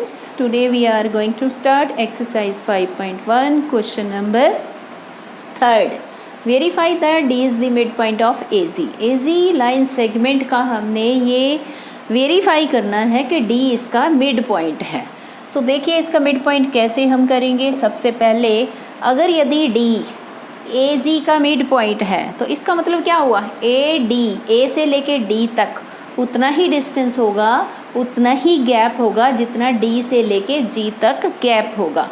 students, today we are going to start exercise 5.1 question number 3rd. Verify that D is the midpoint of AZ. AZ line segment का हमने ये verify करना है कि D इसका mid point है। तो देखिए इसका मिड पॉइंट कैसे हम करेंगे। सबसे पहले अगर यदि D AG का मिड पॉइंट है तो इसका मतलब क्या हुआ, A से लेके D तक उतना ही डिस्टेंस होगा, उतना ही गैप होगा जितना D से लेके G तक गैप होगा।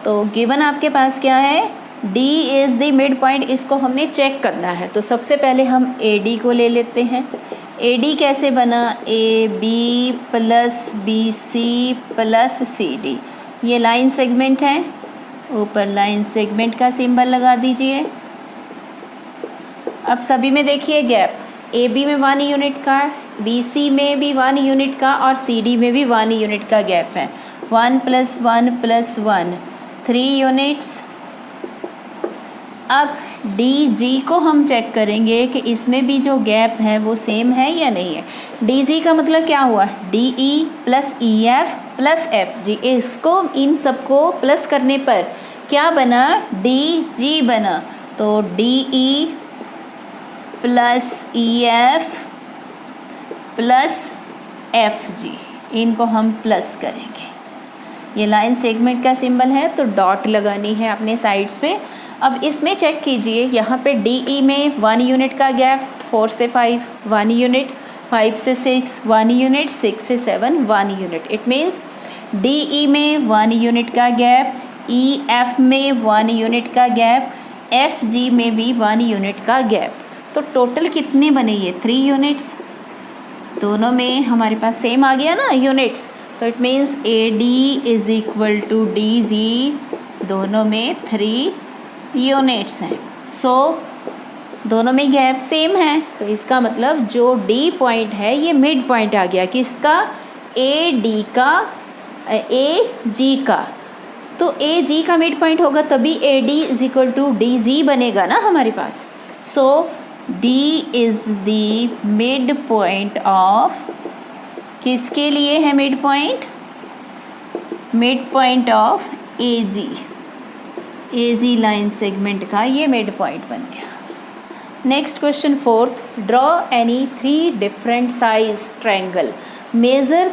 तो गिवन आपके पास क्या है, D is the mid point, इसको हमने चेक करना है। तो सबसे पहले हम AD को ले लेते हैं। AD कैसे बना, AB plus BC plus CD, ये लाइन सेगमेंट है। ऊपर लाइन सेगमेंट का सिंबल लगा दीजिए। अब सभी में देखिए गैप, AB में 1 यूनिट का, BC में भी 1 यूनिट का और CD में भी 1 यूनिट का गैप है। 1 + 1 + 1 3 यूनिट्स। अब DG को हम चेक करेंगे कि इसमें भी जो गैप है वो सेम है या नहीं है। DG का मतलब क्या हुआ, DE + EF + FG, इसको इन सबको प्लस करने पर क्या बना, DG बना। तो DE + EF + FG, इनको हम प्लस करेंगे। ये लाइन सेगमेंट का सिंबल है तो डॉट लगानी है अपने साइड्स पे। अब इसमें चेक कीजिए, यहाँ पे DE में 1 यूनिट का गैप, 4 से 5 1 यूनिट, 5 से 6 1 यूनिट, 6 से 7 1 यूनिट। इट मीन्स DE में 1 यूनिट का गैप, EF में 1 यूनिट का गैप, FG में भी 1 यूनिट का गैप। तो टोटल कितने बने ये 3 यूनिट्स। दोनों में हमारे पास सेम आ गया ना यूनिट्स। तो इट मीन्स AD = DG, दोनों में 3 यूनिट्स हैं। सो दोनों में गैप सेम है, तो इसका मतलब जो D पॉइंट है ये मिड पॉइंट आ गया किसका, AG का। तो AG का मिड पॉइंट होगा तभी AD = DG बनेगा ना हमारे पास। सो D is the mid point of, किसके लिए है mid point, mid point of AG line segment का ये मिड पॉइंट बन गया। Next question 4th, draw any 3 different size triangle, measure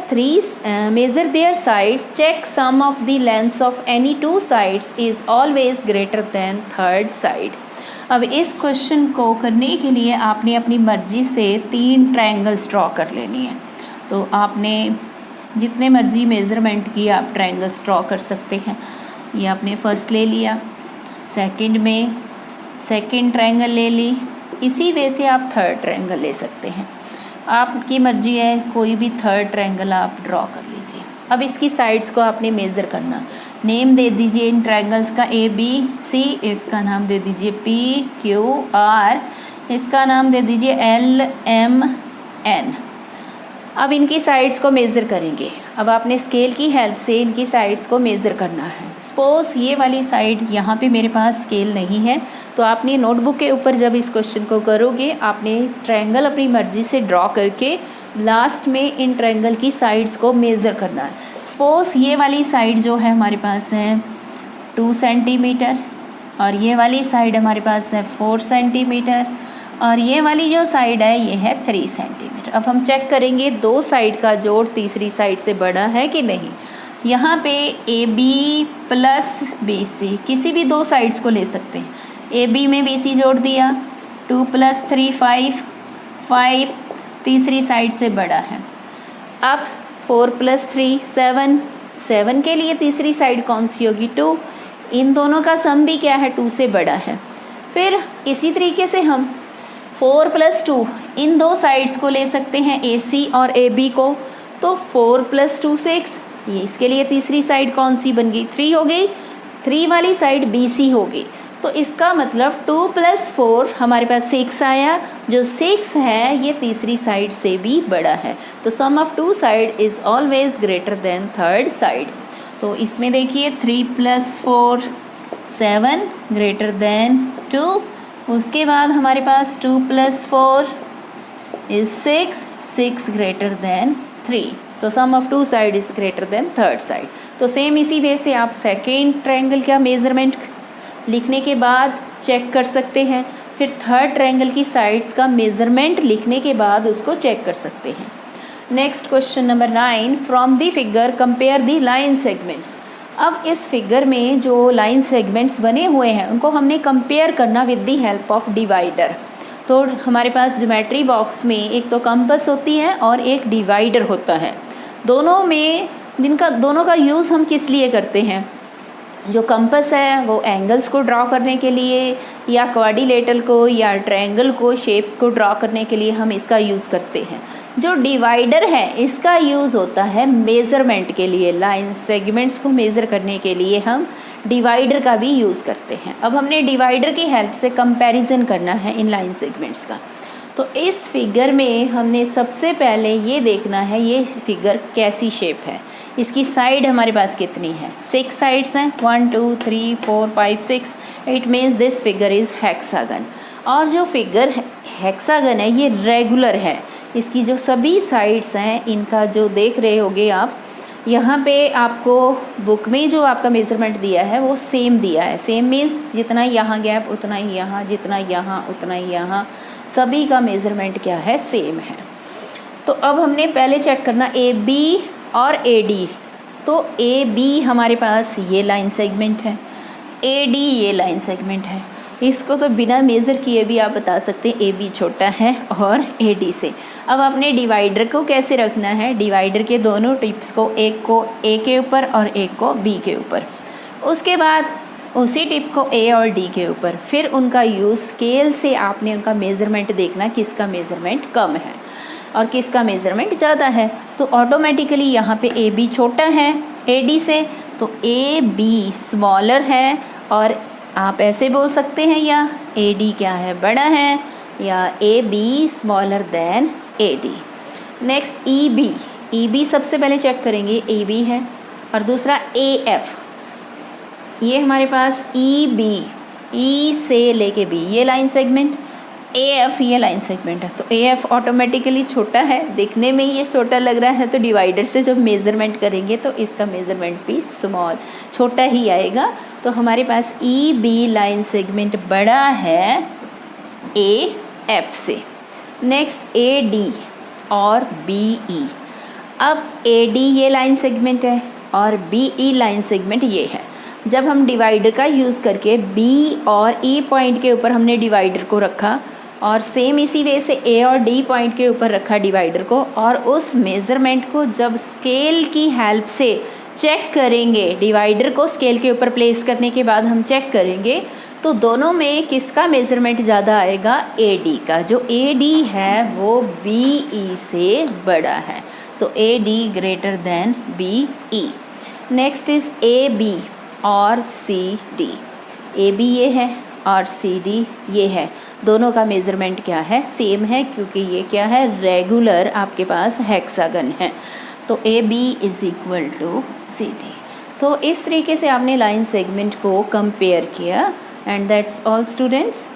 their sides, check sum of the lengths of any 2 sides is always greater than 3rd side। अब इस question को करने के लिए आपने अपनी मर्जी से 3 ट्रायंगल्स ड्रॉ कर लेनी है। तो आपने जितने मर्जी मेज़रमेंट की आप ट्रायंगल्स ड्रॉ कर सकते हैं। ये आपने फर्स्ट ले लिया, सेकंड में सेकंड ट्रायंगल ले ली, इसी वे से आप थर्ड ट्रायंगल ले सकते हैं। आपकी मर्जी है, कोई भी थर्ड ट्रायंगल आप ड्रॉ कर लीजिए। अब इसकी साइड्स को आपने मेज़र करना, नेम दे दीजिए इन ट्रायंगल्स का ABC, इसका नाम दे दीजिए PQR, इसका नाम दे दीजिए LMN। अब इनकी साइड्स को मेज़र करेंगे। अब आपने स्केल की हेल्प से इनकी साइड्स को मेज़र करना है। सपोज़ ये वाली साइड, यहाँ पे मेरे पास स्केल नहीं है, तो आपने नोटबुक के ऊपर जब इस क्वेश्चन को करोगे आपने ट्रायंगल अपनी मर्ज़ी से ड्रॉ करके लास्ट में इन ट्रायंगल की साइड्स को मेज़र करना है। सपोज़ ये वाली साइड जो है हमारे पास है 2 सेंटीमीटर और ये वाली साइड हमारे पास है 4 सेंटीमीटर और ये वाली जो साइड है ये है 3 सेंटीमीटर। अब हम चेक करेंगे 2 साइड का जोड़ तीसरी साइड से बड़ा है कि नहीं। यहाँ पे AB + BC, किसी भी 2 साइड्स को ले सकते हैं। AB में BC जोड़ दिया, 2 + 3 5 तीसरी साइड से बड़ा है। अब 4 + 3 7 के लिए तीसरी साइड कौन सी होगी, 2। इन दोनों का सम भी क्या है, 2 से बड़ा है। फिर इसी तरीके से हम 4 + 2 इन 2 साइड्स को ले सकते हैं, AC और AB को। तो 4 + 2 6, ये इसके लिए तीसरी साइड कौन सी बन गई, 3 हो गई। 3 वाली साइड BC होगी। तो इसका मतलब 2 + 4 हमारे पास 6 आया। जो 6 है ये तीसरी साइड से भी बड़ा है। तो sum of 2 side is always greater than 3rd side. तो इसमें देखिए 3 + 4 7 ग्रेटर देन 2। उसके बाद हमारे पास 2 + 4 is 6 greater than 3, so sum of two side is greater than third side. तो सेम इसी वे से आप सेकेंड ट्रायंगल का मेज़रमेंट लिखने के बाद चेक कर सकते हैं, फिर थर्ड ट्रायंगल की साइड्स का मेज़रमेंट लिखने के बाद उसको चेक कर सकते हैं। Next question number 9, from the figure compare the line segments. अब इस फिगर में जो लाइन सेगमेंट्स बने हुए हैं उनको हमने कंपेयर करना with the help of divider. तो हमारे पास ज्योमेट्री बॉक्स में एक तो कंपास होती है और एक डिवाइडर होता है। दोनों का यूज़ हम किस लिए करते हैं? जो कंपास है वो एंगल्स को ड्रॉ करने के लिए, या क्वाड्रिलेटरल को या ट्रायंगल को शेप्स को ड्रॉ करने के लिए हम इसका यूज़ करते हैं। जो डिवाइडर है इसका यूज़ होता है मेज़रमेंट के लिए, लाइन सेगमेंट्स को मेज़र करने के लिए हम डिवाइडर का भी यूज़ करते हैं। अब हमने डिवाइडर की हेल्प से कंपैरिजन करना है इन लाइन सेगमेंट्स का। तो इस फिगर में हमने सबसे पहले ये देखना है ये फिगर कैसी शेप है, इसकी साइड हमारे पास कितनी है। 6 साइड्स हैं, 1 2 3 4 5 6। It means this figure is hexagon. और जो फिगर हेक्सागन है ये रेगुलर है, इसकी जो सभी साइड्स हैं इनका जो देख रहे होगे आप, यहाँ पे आपको बुक में जो आपका मेज़रमेंट दिया है वो सेम दिया है। सेम मीन्स जितना यहाँ गैप उतना ही यहाँ, जितना यहाँ उतना ही यहाँ, सभी का मेज़रमेंट क्या है, सेम है। तो अब हमने पहले चेक करना ए बी और ए डी। तो ए बी हमारे पास ये लाइन सेगमेंट है, ए डी ये लाइन सेगमेंट है। इसको तो बिना मेज़र किए भी आप बता सकते हैं ए बी छोटा है और ए डी से। अब आपने डिवाइडर को कैसे रखना है, डिवाइडर के दोनों टिप्स को, एक को ए के ऊपर और एक को बी के ऊपर, उसके बाद उसी टिप को ए और डी के ऊपर, फिर उनका यूज़ स्केल से आपने उनका मेज़रमेंट देखना किसका मेज़रमेंट कम है और किसका मेज़रमेंट ज़्यादा है। तो ऑटोमेटिकली यहाँ पे ए बी छोटा है ए डी से, तो ए बी स्मॉलर है, और आप ऐसे बोल सकते हैं या ए डी क्या है, बड़ा है, या A B smaller than A D. Next E B सबसे पहले चेक करेंगे, ए बी है। और दूसरा ए एफ, ये हमारे पास ई बी, ई से लेके बी ये लाइन सेगमेंट, ए एफ ये लाइन सेगमेंट है। तो ए एफ ऑटोमेटिकली छोटा है, दिखने में ये छोटा लग रहा है, तो डिवाइडर से जब मेज़रमेंट करेंगे तो इसका मेज़रमेंट भी छोटा ही आएगा। तो हमारे पास ई बी लाइन सेगमेंट बड़ा है ए एफ से। नेक्स्ट ए डी और बी ई। अब ए डी ये लाइन सेगमेंट है और बी ई लाइन सेगमेंट ये है। जब हम डिवाइडर का यूज़ करके बी और ई पॉइंट के ऊपर हमने डिवाइडर को रखा, और सेम इसी वे से ए और डी पॉइंट के ऊपर रखा डिवाइडर को, और उस मेज़रमेंट को जब स्केल की हेल्प से चेक करेंगे, डिवाइडर को स्केल के ऊपर प्लेस करने के बाद हम चेक करेंगे, तो दोनों में किसका मेज़रमेंट ज़्यादा आएगा, ए डी का। जो ए डी है वो बी ई से बड़ा है, so A D greater than B E. Next is A B और सी डी। ए बी ये है और सी डी ये है, दोनों का मेज़रमेंट क्या है, सेम है, क्योंकि ये क्या है, रेगुलर आपके पास हेक्सागन है। तो A B is equal to C D. तो इस तरीके से आपने लाइन सेगमेंट को कंपेयर किया। And that's all students.